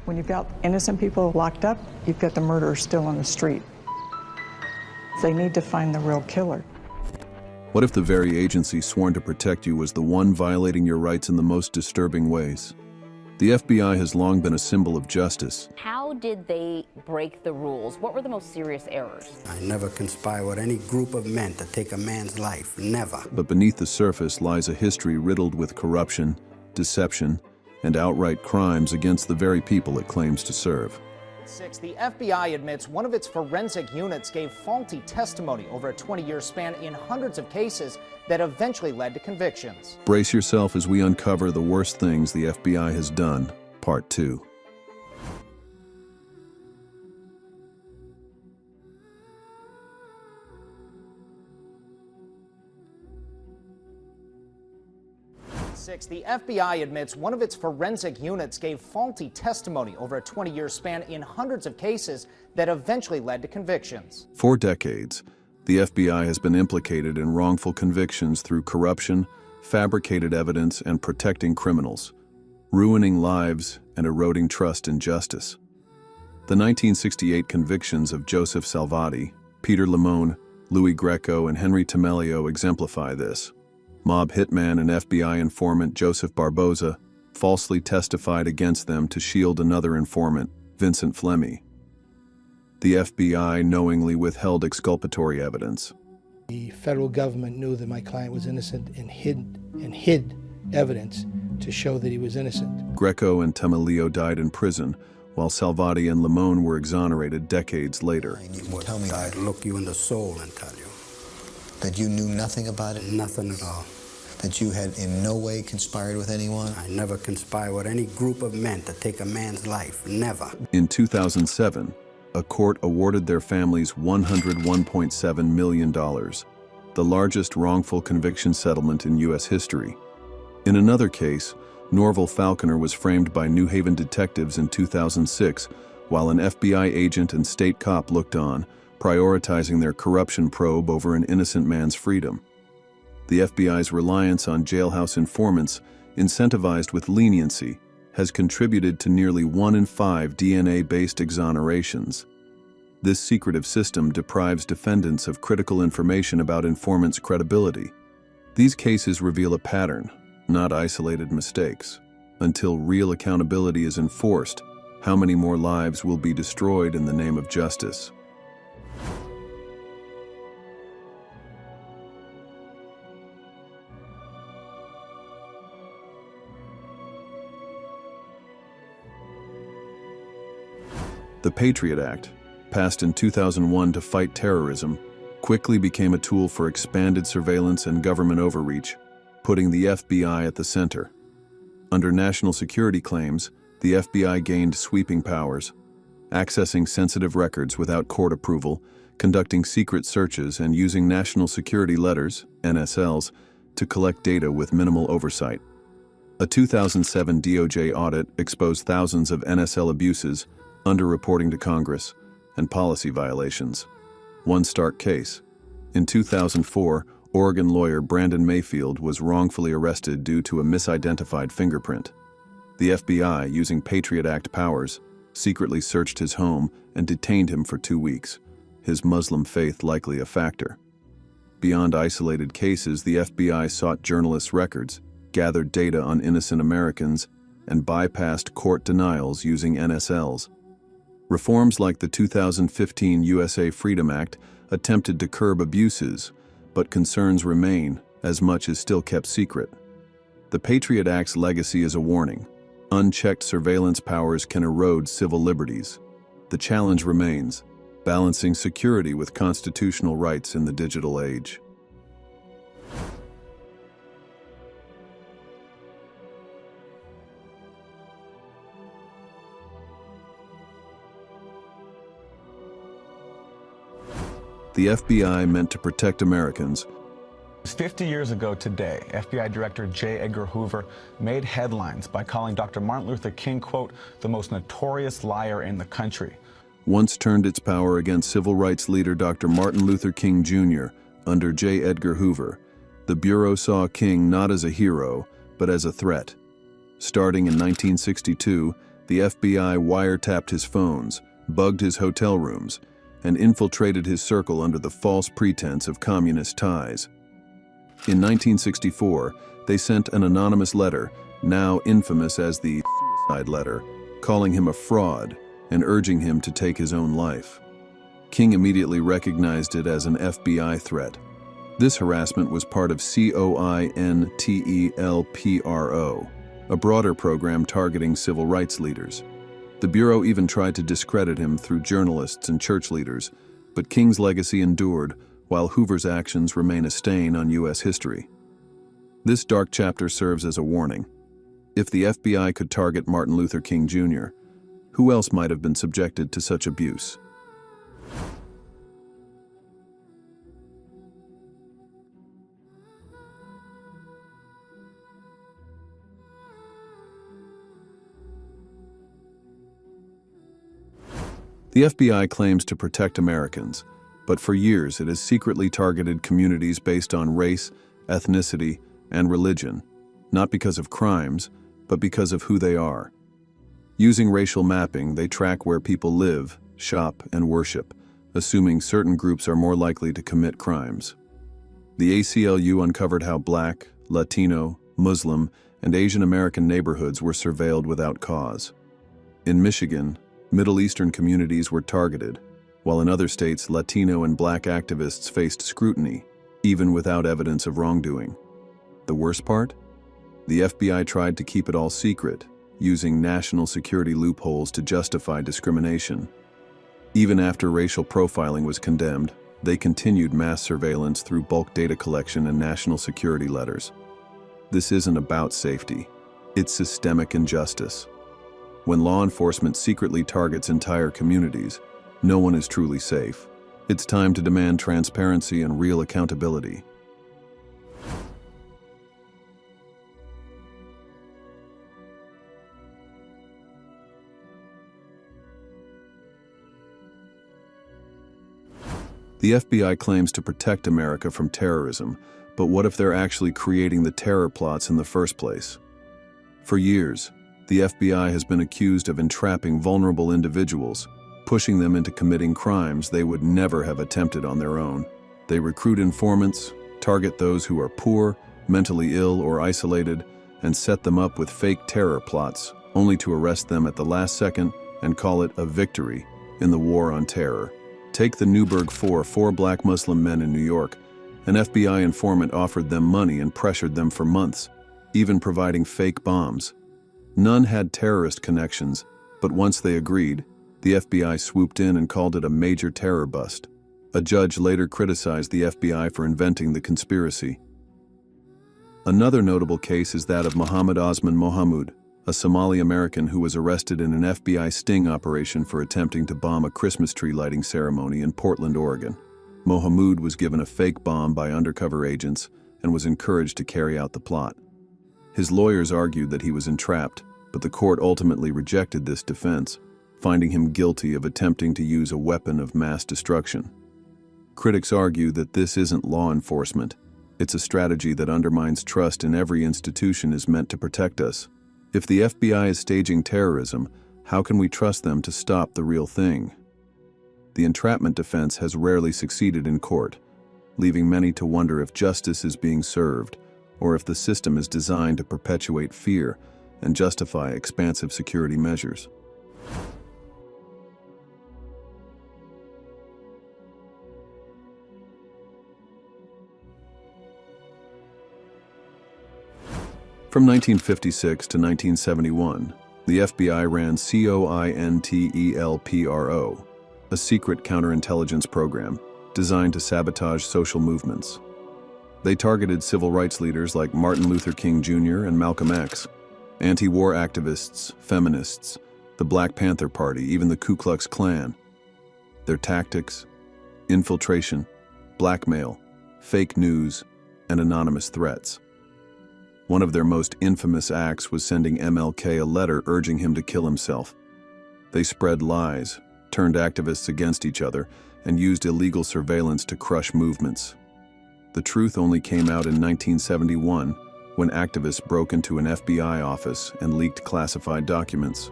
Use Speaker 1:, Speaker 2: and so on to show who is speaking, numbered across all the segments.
Speaker 1: When you've got innocent people locked up, you've got the murderer still on the street. They need to find the real killer.
Speaker 2: What if the very agency sworn to protect you was the one violating your rights in the most disturbing ways? The FBI has long been a symbol of justice.
Speaker 3: How did they break the rules? What were the most serious errors?
Speaker 4: I never conspire with any group of men to take a man's life, never.
Speaker 2: But beneath the surface lies a history riddled with corruption, deception, and outright crimes against the very people it claims to serve.
Speaker 5: The FBI admits one of its forensic units gave faulty testimony over a 20-year span in hundreds of cases that eventually led to convictions.
Speaker 2: Brace yourself as we uncover the worst things the FBI has done, Part 2.
Speaker 5: The FBI admits one of its forensic units gave faulty testimony over a 20-year span in hundreds of cases that eventually led to convictions.
Speaker 2: For decades, the FBI has been implicated in wrongful convictions through corruption, fabricated evidence, and protecting criminals, ruining lives and eroding trust in justice. The 1968 convictions of Joseph Salvati, Peter Limone, Louis Greco, and Henry Tamelio exemplify this. Mob hitman and FBI informant Joseph Barboza falsely testified against them to shield another informant, Vincent Flemmi. The FBI knowingly withheld exculpatory evidence.
Speaker 6: The federal government knew that my client was innocent and hid evidence to show that he was innocent.
Speaker 2: Greco and Tamelio died in prison, while Salvati and Limone were exonerated decades later.
Speaker 4: Tell me, I'd look you in the soul and tell you.
Speaker 7: That you knew nothing about it?
Speaker 4: Nothing at all.
Speaker 7: That you had in no way conspired with anyone?
Speaker 4: I never conspire with any group of men to take a man's life, never.
Speaker 2: In 2007, a court awarded their families $101.7 million, the largest wrongful conviction settlement in U.S. history. In another case, Norval Falconer was framed by New Haven detectives in 2006, while an FBI agent and state cop looked on, prioritizing their corruption probe over an innocent man's freedom. The FBI's reliance on jailhouse informants, incentivized with leniency, has contributed to nearly 1 in 5 DNA-based exonerations. This secretive system deprives defendants of critical information about informants' credibility. These cases reveal a pattern, not isolated mistakes. Until real accountability is enforced, how many more lives will be destroyed in the name of justice? The Patriot Act, passed in 2001 to fight terrorism, quickly became a tool for expanded surveillance and government overreach, putting the FBI at the center. Under national security claims, the FBI gained sweeping powers, accessing sensitive records without court approval, conducting secret searches, and using national security letters, NSLs, to collect data with minimal oversight. A 2007 DOJ audit exposed thousands of NSL abuses, underreporting to Congress, and policy violations. One stark case. In 2004, Oregon lawyer Brandon Mayfield was wrongfully arrested due to a misidentified fingerprint. The FBI, using Patriot Act powers, secretly searched his home and detained him for 2 weeks, his Muslim faith likely a factor. Beyond isolated cases, the FBI sought journalists' records, gathered data on innocent Americans, and bypassed court denials using NSLs. Reforms like the 2015 USA Freedom Act attempted to curb abuses, but concerns remain, as much is still kept secret. The Patriot Act's legacy is a warning. Unchecked surveillance powers can erode civil liberties. The challenge remains, balancing security with constitutional rights in the digital age. The FBI meant to protect Americans.
Speaker 8: 50 years ago today, FBI Director J. Edgar Hoover made headlines by calling Dr. Martin Luther King, quote, the most notorious liar in the country.
Speaker 2: Once turned its power against civil rights leader Dr. Martin Luther King Jr. under J. Edgar Hoover. The Bureau saw King not as a hero, but as a threat. Starting in 1962, the the FBI wiretapped his phones, bugged his hotel rooms, and infiltrated his circle under the false pretense of communist ties. In 1964, they sent an anonymous letter, now infamous as the suicide letter, calling him a fraud and urging him to take his own life. King immediately recognized it as an FBI threat. This harassment was part of COINTELPRO, a broader program targeting civil rights leaders. The Bureau even tried to discredit him through journalists and church leaders, but King's legacy endured, while Hoover's actions remain a stain on U.S. history. This dark chapter serves as a warning. If the FBI could target Martin Luther King Jr., who else might have been subjected to such abuse? The FBI claims to protect Americans, but for years it has secretly targeted communities based on race, ethnicity, and religion, not because of crimes, but because of who they are. Using racial mapping, they track where people live, shop, and worship, assuming certain groups are more likely to commit crimes. The ACLU uncovered how Black, Latino, Muslim, and Asian American neighborhoods were surveilled without cause. In Michigan, Middle Eastern communities were targeted, while in other states, Latino and Black activists faced scrutiny, even without evidence of wrongdoing. The worst part? The FBI tried to keep it all secret, using national security loopholes to justify discrimination. Even after racial profiling was condemned, they continued mass surveillance through bulk data collection and national security letters. This isn't about safety. It's systemic injustice. When law enforcement secretly targets entire communities, no one is truly safe. It's time to demand transparency and real accountability. The FBI claims to protect America from terrorism, but what if they're actually creating the terror plots in the first place? For years, the FBI has been accused of entrapping vulnerable individuals, pushing them into committing crimes they would never have attempted on their own. They recruit informants, target those who are poor, mentally ill, or isolated, and set them up with fake terror plots, only to arrest them at the last second and call it a victory in the war on terror. Take the Newburgh four Black Muslim men in New York. An FBI informant offered them money and pressured them for months, even providing fake bombs. None had terrorist connections, but once they agreed, the FBI swooped in and called it a major terror bust. A judge later criticized the FBI for inventing the conspiracy. Another notable case is that of Mohammed Osman Mohamud, a Somali American who was arrested in an FBI sting operation for attempting to bomb a Christmas tree lighting ceremony in Portland, Oregon. Mohamud was given a fake bomb by undercover agents and was encouraged to carry out the plot. His lawyers argued that he was entrapped, but the court ultimately rejected this defense, finding him guilty of attempting to use a weapon of mass destruction. Critics argue that this isn't law enforcement. It's a strategy that undermines trust in every institution is meant to protect us. If the FBI is staging terrorism, how can we trust them to stop the real thing? The entrapment defense has rarely succeeded in court, leaving many to wonder if justice is being served, or if the system is designed to perpetuate fear and justify expansive security measures. From 1956 to 1971, the FBI ran COINTELPRO, a secret counterintelligence program designed to sabotage social movements. They targeted civil rights leaders like Martin Luther King Jr. and Malcolm X, anti-war activists, feminists, the Black Panther Party, even the Ku Klux Klan. Their tactics: infiltration, blackmail, fake news, and anonymous threats. One of their most infamous acts was sending MLK a letter urging him to kill himself. They spread lies, turned activists against each other, and used illegal surveillance to crush movements. The truth only came out in 1971 when activists broke into an FBI office and leaked classified documents.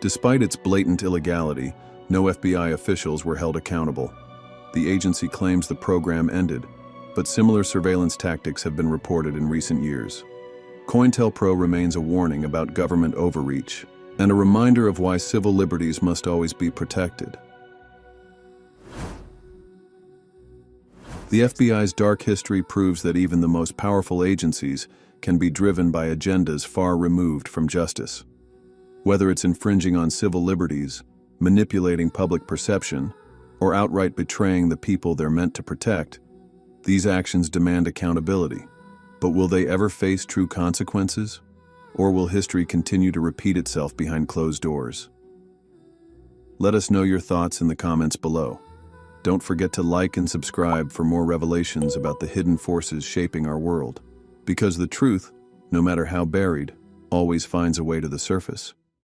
Speaker 2: Despite its blatant illegality, no FBI officials were held accountable. The agency claims the program ended, but similar surveillance tactics have been reported in recent years. COINTELPRO remains a warning about government overreach and a reminder of why civil liberties must always be protected. The FBI's dark history proves that even the most powerful agencies can be driven by agendas far removed from justice. Whether it's infringing on civil liberties, manipulating public perception, or outright betraying the people they're meant to protect, these actions demand accountability. But will they ever face true consequences? Or will history continue to repeat itself behind closed doors? Let us know your thoughts in the comments below. Don't forget to like and subscribe for more revelations about the hidden forces shaping our world. Because the truth, no matter how buried, always finds a way to the surface.